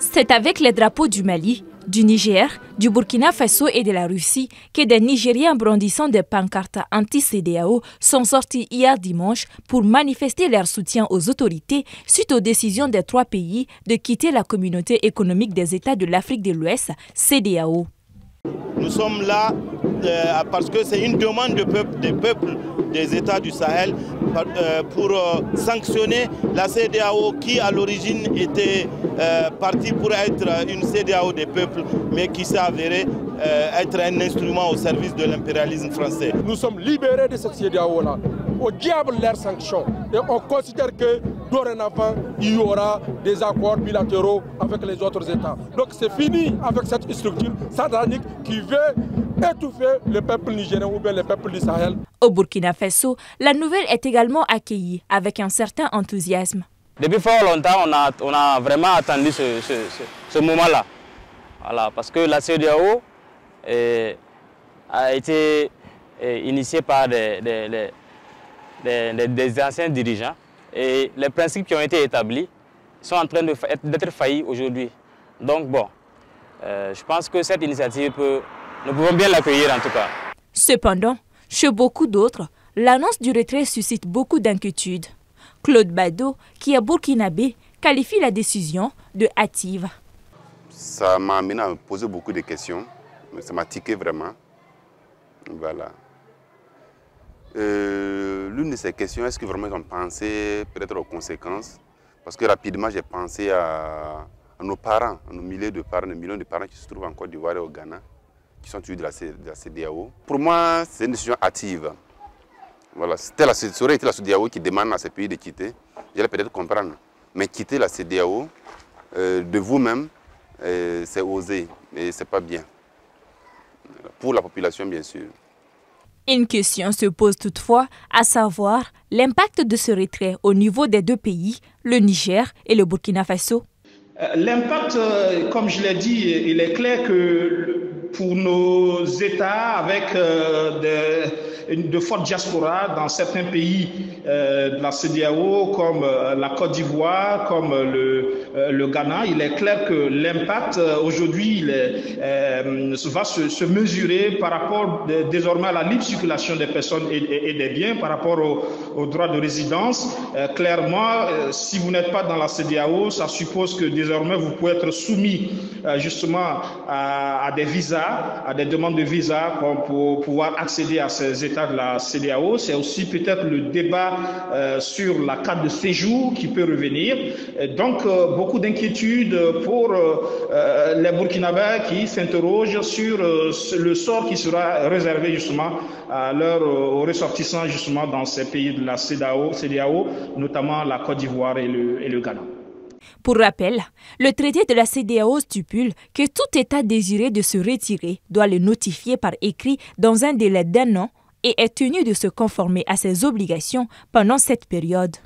C'est avec les drapeaux du Mali, du Niger, du Burkina Faso et de la Russie que des Nigériens brandissant des pancartes anti-CEDEAO sont sortis hier dimanche pour manifester leur soutien aux autorités suite aux décisions des trois pays de quitter la communauté économique des États de l'Afrique de l'Ouest, CEDEAO. Nous sommes là parce que c'est une demande des peuples des États du Sahel pour sanctionner la CEDEAO qui à l'origine était partie pour être une CEDEAO des peuples mais qui s'est avérée être un instrument au service de l'impérialisme français. Nous sommes libérés de cette CEDEAO-là. Au diable leurs sanctions. Et on considère que dorénavant, il y aura des accords bilatéraux avec les autres États. Donc c'est fini avec cette structure satanique qui veut étouffer le peuple nigérien ou bien le peuple du Sahel. Au Burkina Faso, la nouvelle est également accueillie avec un certain enthousiasme. Depuis fort longtemps, on a vraiment attendu ce moment-là. Voilà, parce que la CEDEAO a été initiée par des anciens dirigeants et les principes qui ont été établis sont en train d'être faillis aujourd'hui. Donc bon, je pense que cette initiative, nous pouvons bien l'accueillir en tout cas. Cependant, chez beaucoup d'autres, l'annonce du retrait suscite beaucoup d'inquiétudes. Claude Bado, qui est burkinabé, qualifie la décision de hâtive. Ça m'a amené à me poser beaucoup de questions, mais ça m'a tiqué vraiment. Voilà. L'une de ces questions, est-ce que vraiment ils ont pensé peut-être aux conséquences? Parce que rapidement, j'ai pensé à nos parents, à nos milliers de parents qui se trouvent en Côte d'Ivoire et au Ghana, qui sont issus de la CEDEAO. Pour moi, c'est une décision hâtive. Voilà. Ça aurait été la CEDEAO qui demande à ces pays de quitter, j'allais peut-être comprendre. Mais quitter la CEDEAO de vous-même, c'est osé et c'est pas bien. Pour la population, bien sûr. Une question se pose toutefois, à savoir l'impact de ce retrait au niveau des deux pays, le Niger et le Burkina Faso. L'impact, comme je l'ai dit, il est clair que pour nos États avec de fortes diasporas dans certains pays de la CEDEAO comme la Côte d'Ivoire, comme le Ghana, il est clair que l'impact aujourd'hui va se mesurer par rapport désormais à la libre circulation des personnes et des biens, par rapport au droit de résidence. Clairement, si vous n'êtes pas dans la CEDEAO, ça suppose que désormais vous pouvez être soumis justement à des visas, à des demandes de visa pour pouvoir accéder à ces États de la CEDEAO. C'est aussi peut-être le débat sur la carte de séjour qui peut revenir. Donc, beaucoup d'inquiétudes pour les Burkinabés qui s'interrogent sur le sort qui sera réservé justement aux ressortissants justement dans ces pays de la CEDEAO, notamment la Côte d'Ivoire et le Ghana. Pour rappel, le traité de la CEDEAO stipule que tout État désiré de se retirer doit le notifier par écrit dans un délai d'1 an et est tenu de se conformer à ses obligations pendant cette période.